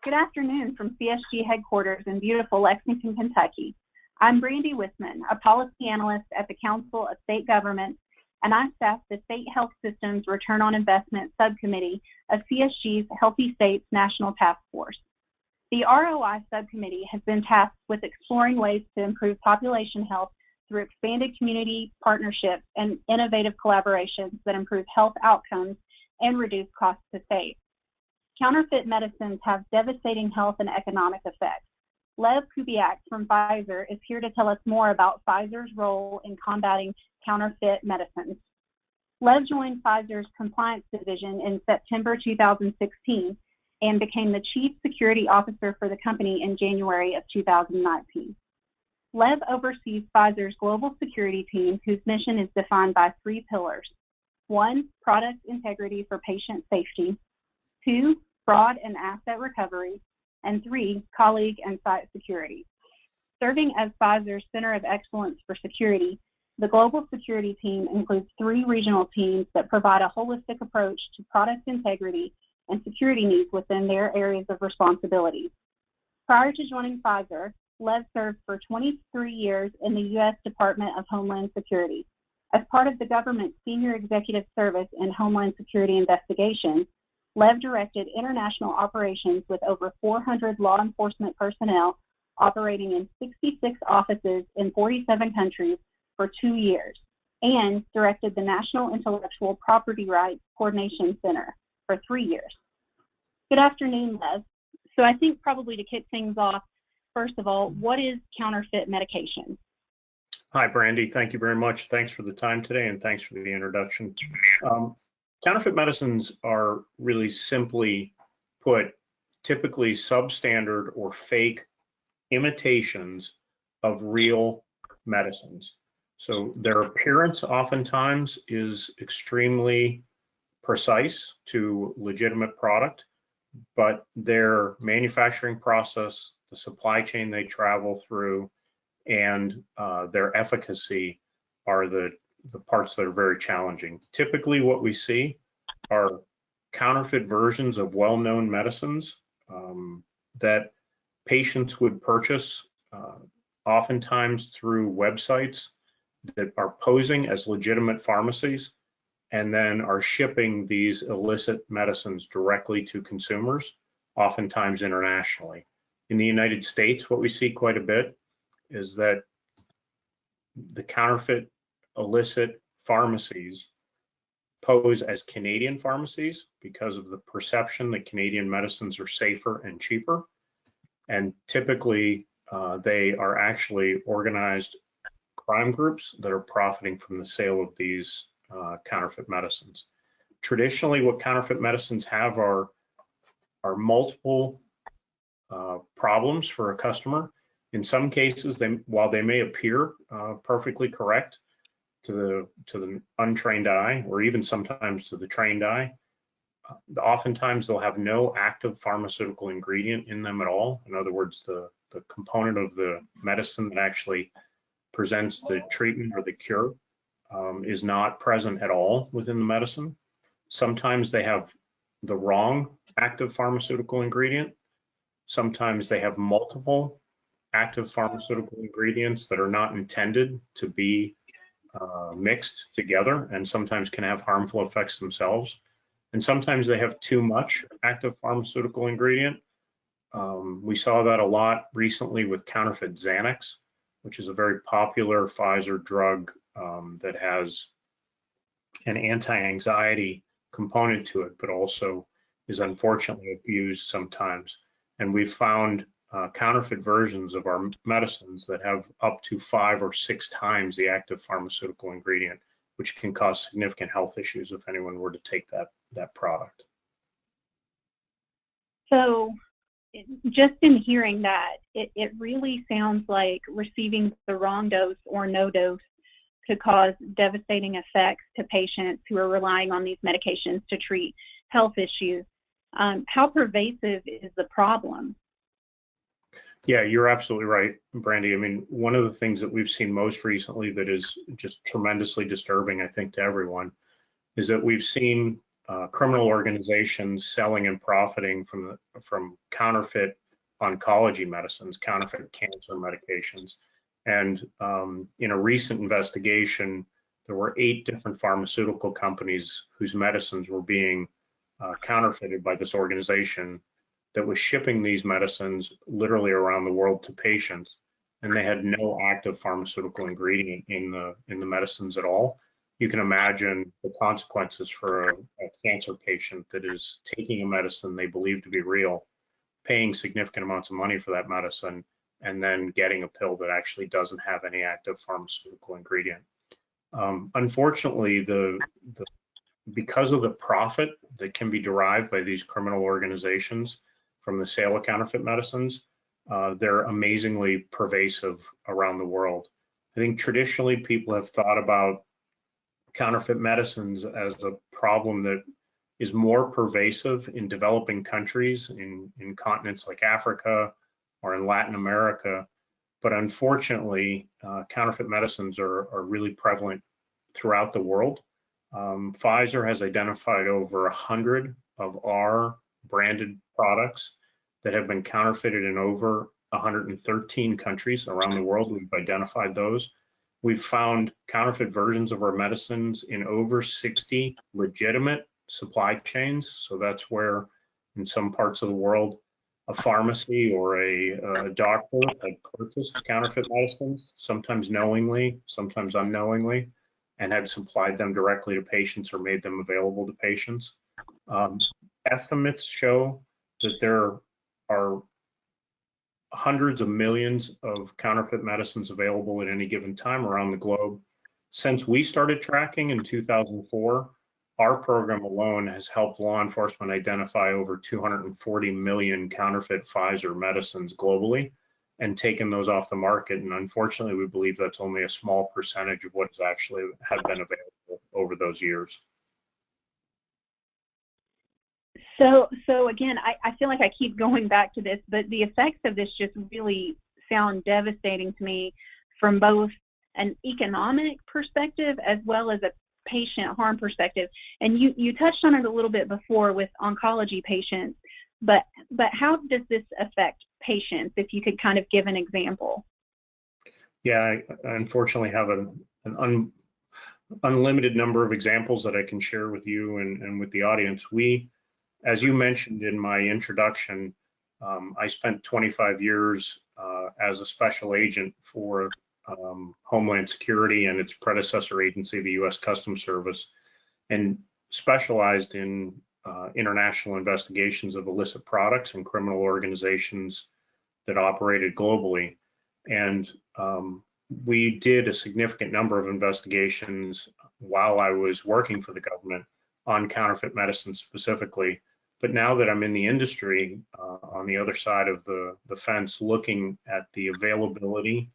Good afternoon from CSG headquarters in beautiful Lexington, Kentucky. I'm Brandy Wisman, a policy analyst at the Council of State Governments, and I staff the State Health Systems Return on Investment Subcommittee of CSG's Healthy States National Task Force. The ROI Subcommittee has been tasked with exploring ways to improve population health through expanded community partnerships and innovative collaborations that improve health outcomes and reduce costs to states. Counterfeit medicines have devastating health and economic effects. Lev Kubiak from Pfizer is here to tell us more about Pfizer's role in combating counterfeit medicines. Lev joined Pfizer's compliance division in September 2016 and became the chief security officer for the company in January of 2019. Lev oversees Pfizer's global security team, whose mission is defined by 3 pillars. 1, product integrity for patient safety. 2, fraud and asset recovery, and 3, colleague and site security. Serving as Pfizer's Center of Excellence for Security, the Global Security Team includes 3 regional teams that provide a holistic approach to product integrity and security needs within their areas of responsibility. Prior to joining Pfizer, Lev served for 23 years in the U.S. Department of Homeland Security. As part of the government's Senior Executive Service in Homeland Security Investigations, Lev directed international operations with over 400 law enforcement personnel operating in 66 offices in 47 countries for 2 years, and directed the National Intellectual Property Rights Coordination Center for 3 years. Good afternoon, Lev. So I think probably to kick things off, first of all, what is counterfeit medication? Hi, Brandy. Thank you very much. Thanks for the time today, and thanks for the introduction. Counterfeit medicines are really simply put, typically substandard or fake imitations of real medicines. So their appearance oftentimes is extremely precise to legitimate product, but their manufacturing process, the supply chain they travel through, and their efficacy are the parts that are very challenging. Typically what we see are counterfeit versions of well-known medicines that patients would purchase oftentimes through websites that are posing as legitimate pharmacies and then are shipping these illicit medicines directly to consumers, oftentimes internationally. In the United States, what we see quite a bit is that the counterfeit illicit pharmacies pose as Canadian pharmacies because of the perception that Canadian medicines are safer and cheaper. And typically, they are actually organized crime groups that are profiting from the sale of these counterfeit medicines. Traditionally, what counterfeit medicines have are multiple problems for a customer. In some cases, while they may appear perfectly correct to the untrained eye, or even sometimes to the trained eye, oftentimes they'll have no active pharmaceutical ingredient in them at all. In other words, the component of the medicine that actually presents the treatment or the cure is not present at all within the medicine. Sometimes they have the wrong active pharmaceutical ingredient. Sometimes they have multiple active pharmaceutical ingredients that are not intended to be mixed together, and sometimes can have harmful effects themselves. And sometimes they have too much active pharmaceutical ingredient. We saw that a lot recently with counterfeit Xanax, which is a very popular Pfizer drug that has an anti-anxiety component to it, but also is unfortunately abused sometimes. And we've found counterfeit versions of our medicines that have up to 5 or 6 times the active pharmaceutical ingredient, which can cause significant health issues if anyone were to take that product. So just in hearing that, it really sounds like receiving the wrong dose or no dose could cause devastating effects to patients who are relying on these medications to treat health issues. How pervasive is the problem? Yeah, you're absolutely right, Brandy. I mean, one of the things that we've seen most recently that is just tremendously disturbing, I think, to everyone, is that we've seen criminal organizations selling and profiting from counterfeit oncology medicines, counterfeit cancer medications. And in a recent investigation, there were 8 different pharmaceutical companies whose medicines were being counterfeited by this organization that was shipping these medicines literally around the world to patients, and they had no active pharmaceutical ingredient in the medicines at all. You can imagine the consequences for a cancer patient that is taking a medicine they believe to be real, paying significant amounts of money for that medicine, and then getting a pill that actually doesn't have any active pharmaceutical ingredient. Unfortunately, because of the profit that can be derived by these criminal organizations from the sale of counterfeit medicines, they're amazingly pervasive around the world. I think traditionally people have thought about counterfeit medicines as a problem that is more pervasive in developing countries, in continents like Africa or in Latin America. But unfortunately, counterfeit medicines are really prevalent throughout the world. Pfizer has identified over 100 of our branded products that have been counterfeited in over 113 countries around the world. We've identified those. We've found counterfeit versions of our medicines in over 60 legitimate supply chains. So that's where, in some parts of the world, a pharmacy or a doctor had purchased counterfeit medicines, sometimes knowingly, sometimes unknowingly, and had supplied them directly to patients or made them available to patients. Estimates show that there are hundreds of millions of counterfeit medicines available at any given time around the globe. Since we started tracking in 2004, our program alone has helped law enforcement identify over 240 million counterfeit Pfizer medicines globally and taken those off the market. And unfortunately, we believe that's only a small percentage of what has actually have been available over those years. So again, I feel like I keep going back to this, but the effects of this just really sound devastating to me from both an economic perspective as well as a patient harm perspective. And you touched on it a little bit before with oncology patients, but how does this affect patients, if you could kind of give an example? Yeah, I unfortunately have an unlimited number of examples that I can share with you and with the audience. As you mentioned in my introduction, I spent 25 years as a special agent for Homeland Security and its predecessor agency, the U.S. Customs Service, and specialized in international investigations of illicit products and criminal organizations that operated globally. And we did a significant number of investigations while I was working for the government on counterfeit medicines specifically. But now that I'm in the industry, on the other side of the fence, looking at the availability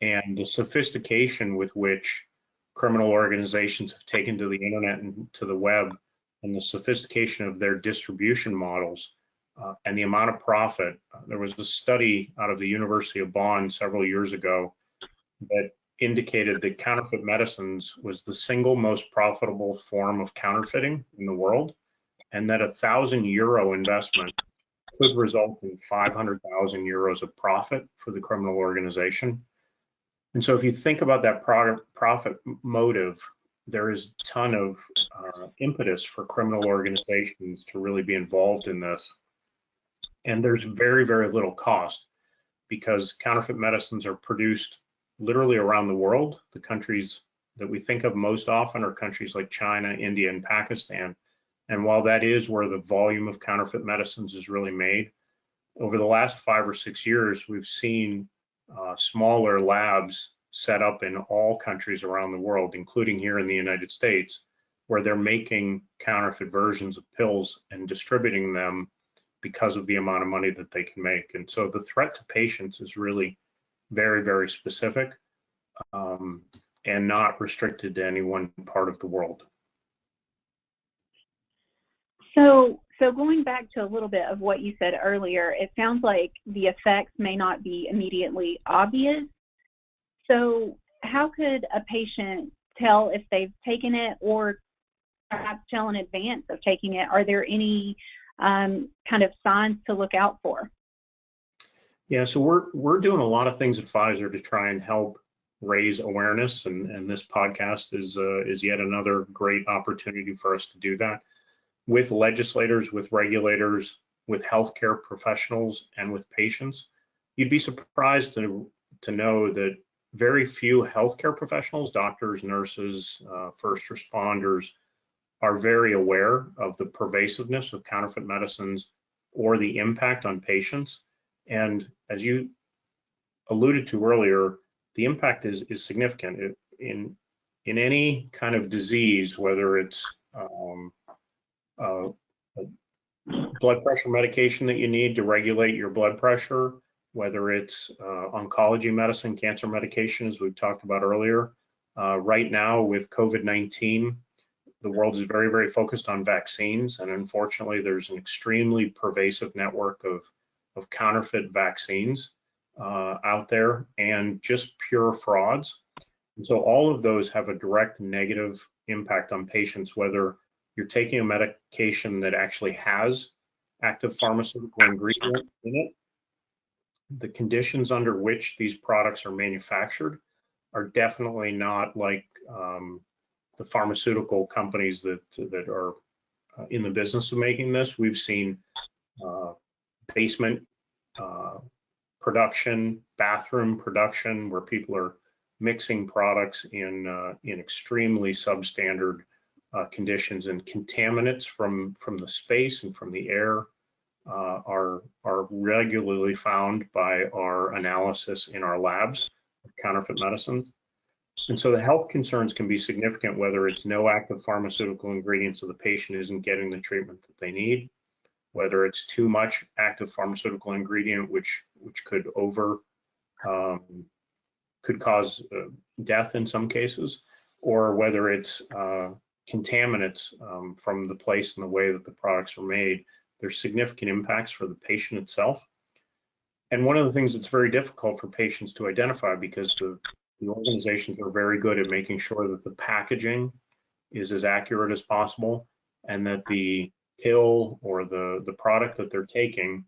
and the sophistication with which criminal organizations have taken to the internet and to the web, and the sophistication of their distribution models, and the amount of profit. There was a study out of the University of Bonn several years ago that indicated that counterfeit medicines was the single most profitable form of counterfeiting in the world, and that €1,000 investment could result in 500,000 euros of profit for the criminal organization. And so if you think about that profit motive, there is a ton of impetus for criminal organizations to really be involved in this. And there's very, very little cost because counterfeit medicines are produced literally around the world. The countries that we think of most often are countries like China, India, and Pakistan. And while that is where the volume of counterfeit medicines is really made, over the last 5 or 6 years, we've seen smaller labs set up in all countries around the world, including here in the United States, where they're making counterfeit versions of pills and distributing them because of the amount of money that they can make. And so the threat to patients is really very, very specific, and not restricted to any one part of the world. So going back to a little bit of what you said earlier, it sounds like the effects may not be immediately obvious. So how could a patient tell if they've taken it, or perhaps tell in advance of taking it? Are there any kind of signs to look out for? Yeah, so we're doing a lot of things at Pfizer to try and help raise awareness, and this podcast is yet another great opportunity for us to do that with legislators, with regulators, with healthcare professionals, and with patients. You'd be surprised to know that very few healthcare professionals, doctors, nurses, first responders, are very aware of the pervasiveness of counterfeit medicines or the impact on patients. And as you alluded to earlier, the impact is significant in any kind of disease, whether it's blood pressure medication that you need to regulate your blood pressure, whether it's oncology medicine, cancer medication, as we've talked about earlier. Right now with COVID-19, the world is very, very focused on vaccines. And unfortunately, there's an extremely pervasive network of counterfeit vaccines out there and just pure frauds. And so all of those have a direct negative impact on patients, whether you're taking a medication that actually has active pharmaceutical ingredient in it. The conditions under which these products are manufactured are definitely not like the pharmaceutical companies that are in the business of making this. We've seen basement production, bathroom production, where people are mixing products in extremely substandard conditions, and contaminants from the space and from the air are regularly found by our analysis in our labs of counterfeit medicines. And so the health concerns can be significant, whether it's no active pharmaceutical ingredients so the patient isn't getting the treatment that they need, whether it's too much active pharmaceutical ingredient, which could could cause death in some cases, or whether it's contaminants from the place and the way that the products are made. There's significant impacts for the patient itself. And one of the things that's very difficult for patients to identify, because the organizations are very good at making sure that the packaging is as accurate as possible, and that the pill or the product that they're taking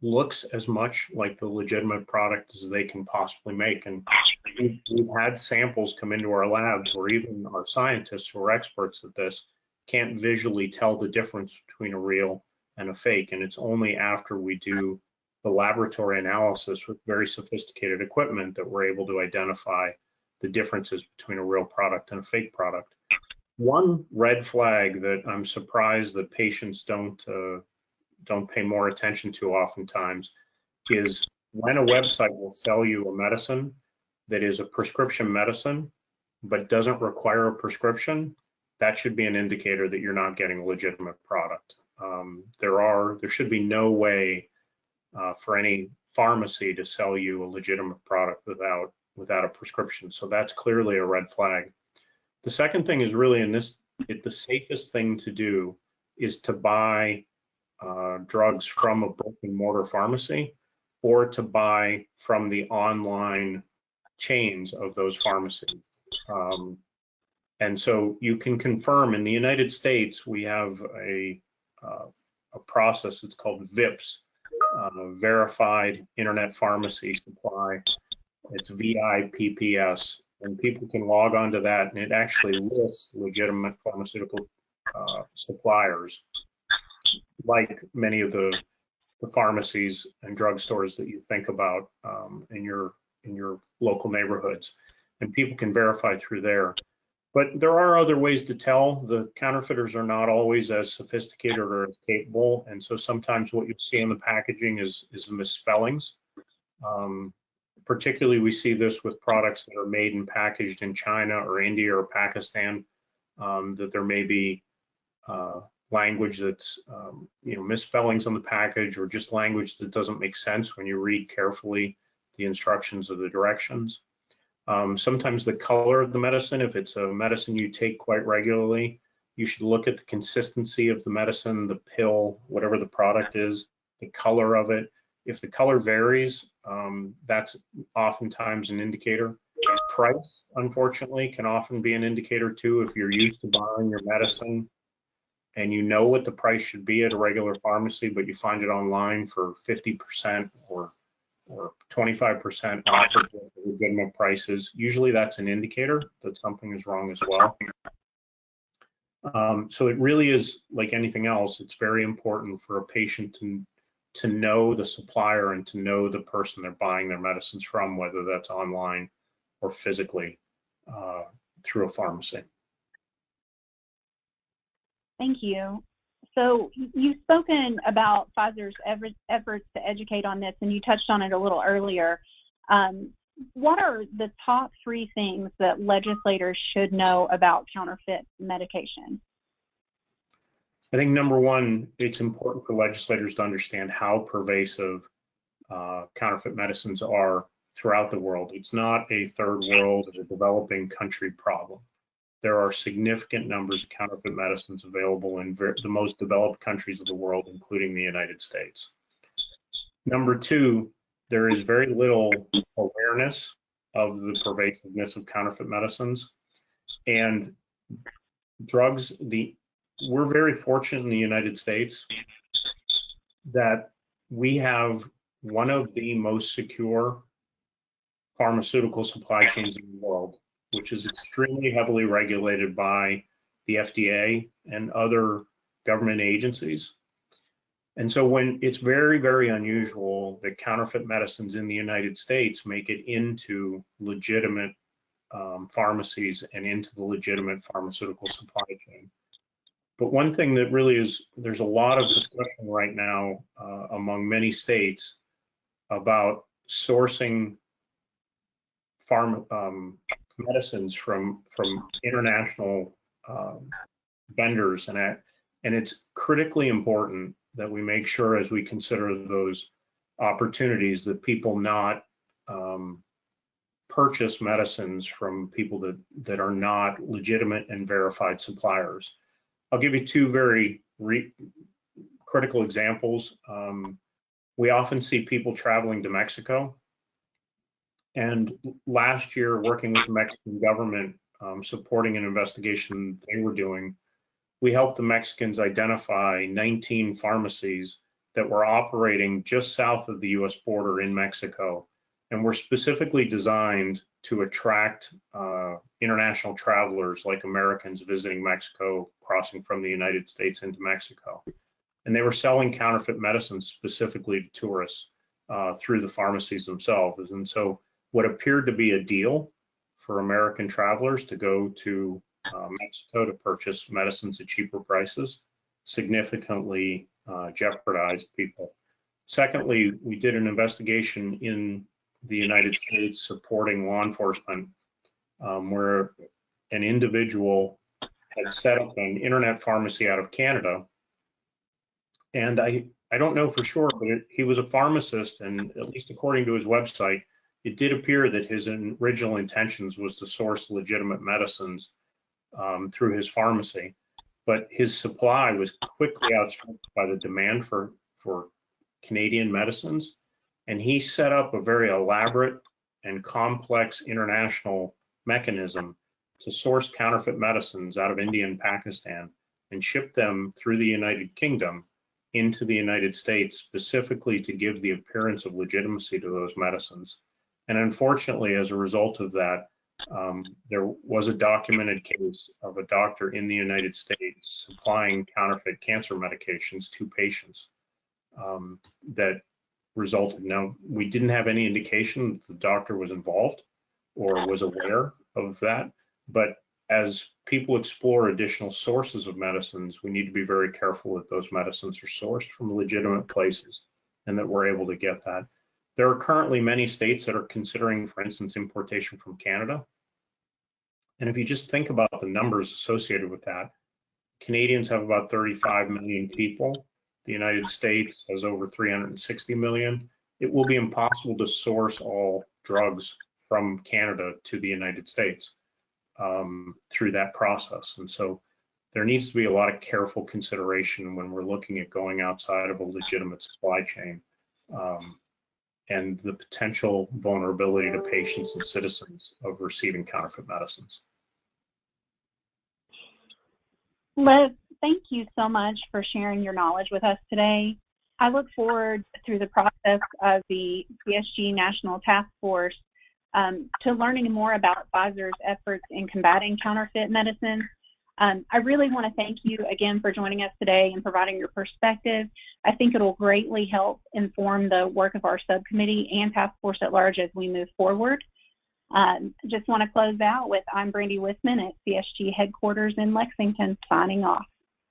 looks as much like the legitimate product as they can possibly make. And we've had samples come into our labs where even our scientists who are experts at this can't visually tell the difference between a real and a fake. And it's only after we do the laboratory analysis with very sophisticated equipment that we're able to identify the differences between a real product and a fake product. One red flag that I'm surprised that patients don't pay more attention to oftentimes is when a website will sell you a medicine that is a prescription medicine but doesn't require a prescription. That should be an indicator that you're not getting a legitimate product. There should be no way for any pharmacy to sell you a legitimate product without a prescription. So that's clearly a red flag. The second thing is really the safest thing to do is to buy drugs from a brick and mortar pharmacy, or to buy from the online chains of those pharmacies. And so you can confirm in the United States, we have a process, it's called VIPS, Verified Internet Pharmacy Supply. It's VIPPS, and people can log on to that, and it actually lists legitimate pharmaceutical suppliers, like many of the pharmacies and drugstores that you think about in your local neighborhoods, and people can verify through there. But there are other ways to tell. The counterfeiters are not always as sophisticated or as capable, and so sometimes what you see in the packaging is misspellings. Particularly, we see this with products that are made and packaged in China or India or Pakistan, that there may be language that's misspellings on the package, or just language that doesn't make sense when you read carefully the instructions or the directions. Sometimes the color of the medicine, if it's a medicine you take quite regularly, you should look at the consistency of the medicine, the pill, whatever the product is, the color of it. If the color varies, that's oftentimes an indicator. Price, unfortunately, can often be an indicator too. If you're used to buying your medicine and you know what the price should be at a regular pharmacy, but you find it online for 50% or 25% off of what the legitimate prices, usually that's an indicator that something is wrong as well. So it really is like anything else. It's very important for a patient to know the supplier and to know the person they're buying their medicines from, whether that's online or physically through a pharmacy. Thank you. So you've spoken about Pfizer's efforts to educate on this, and you touched on it a little earlier. What are the top 3 things that legislators should know about counterfeit medication? I think number one, it's important for legislators to understand how pervasive counterfeit medicines are throughout the world. It's not a third world or developing country problem. There are significant numbers of counterfeit medicines available in the most developed countries of the world, including the United States. Number two, there is very little awareness of the pervasiveness of counterfeit medicines and drugs. We're very fortunate in the United States that we have one of the most secure pharmaceutical supply chains in the world, which is extremely heavily regulated by the FDA and other government agencies. And so when it's very, very unusual that counterfeit medicines in the United States make it into legitimate pharmacies and into the legitimate pharmaceutical supply chain. But one thing that really is, there's a lot of discussion right now among many states about sourcing medicines from international vendors, and it's critically important that we make sure, as we consider those opportunities, that people not purchase medicines from people that are not legitimate and verified suppliers. I'll give you 2 very critical examples. We often see people traveling to Mexico. And last year, working with the Mexican government, supporting an investigation they were doing, we helped the Mexicans identify 19 pharmacies that were operating just south of the US border in Mexico, and were specifically designed to attract international travelers like Americans visiting Mexico, crossing from the United States into Mexico. And they were selling counterfeit medicines specifically to tourists through the pharmacies themselves. And so what appeared to be a deal for American travelers to go to Mexico to purchase medicines at cheaper prices significantly jeopardized people. Secondly, we did an investigation in the United States supporting law enforcement where an individual had set up an internet pharmacy out of Canada. And I don't know for sure, but he was a pharmacist, and at least according to his website, it did appear that his original intentions was to source legitimate medicines through his pharmacy. But his supply was quickly outstripped by the demand for Canadian medicines. And he set up a very elaborate and complex international mechanism to source counterfeit medicines out of India and Pakistan and ship them through the United Kingdom into the United States, specifically to give the appearance of legitimacy to those medicines. And unfortunately, as a result of that, there was a documented case of a doctor in the United States supplying counterfeit cancer medications to patients that resulted. Now, we didn't have any indication that the doctor was involved or was aware of that, but as people explore additional sources of medicines, we need to be very careful that those medicines are sourced from legitimate places and that we're able to get that. There are currently many states that are considering, for instance, importation from Canada. And if you just think about the numbers associated with that, Canadians have about 35 million people. The United States has over 360 million. It will be impossible to source all drugs from Canada to the United States through that process. And so there needs to be a lot of careful consideration when we're looking at going outside of a legitimate supply chain and the potential vulnerability to patients and citizens of receiving counterfeit medicines. Les, thank you so much for sharing your knowledge with us today. I look forward through the process of the CSG National Task Force to learning more about Pfizer's efforts in combating counterfeit medicines. I really want to thank you again for joining us today and providing your perspective. I think it will greatly help inform the work of our subcommittee and task force at large as we move forward. Just want to close out with I'm Brandy Wissman at CSG headquarters in Lexington, signing off.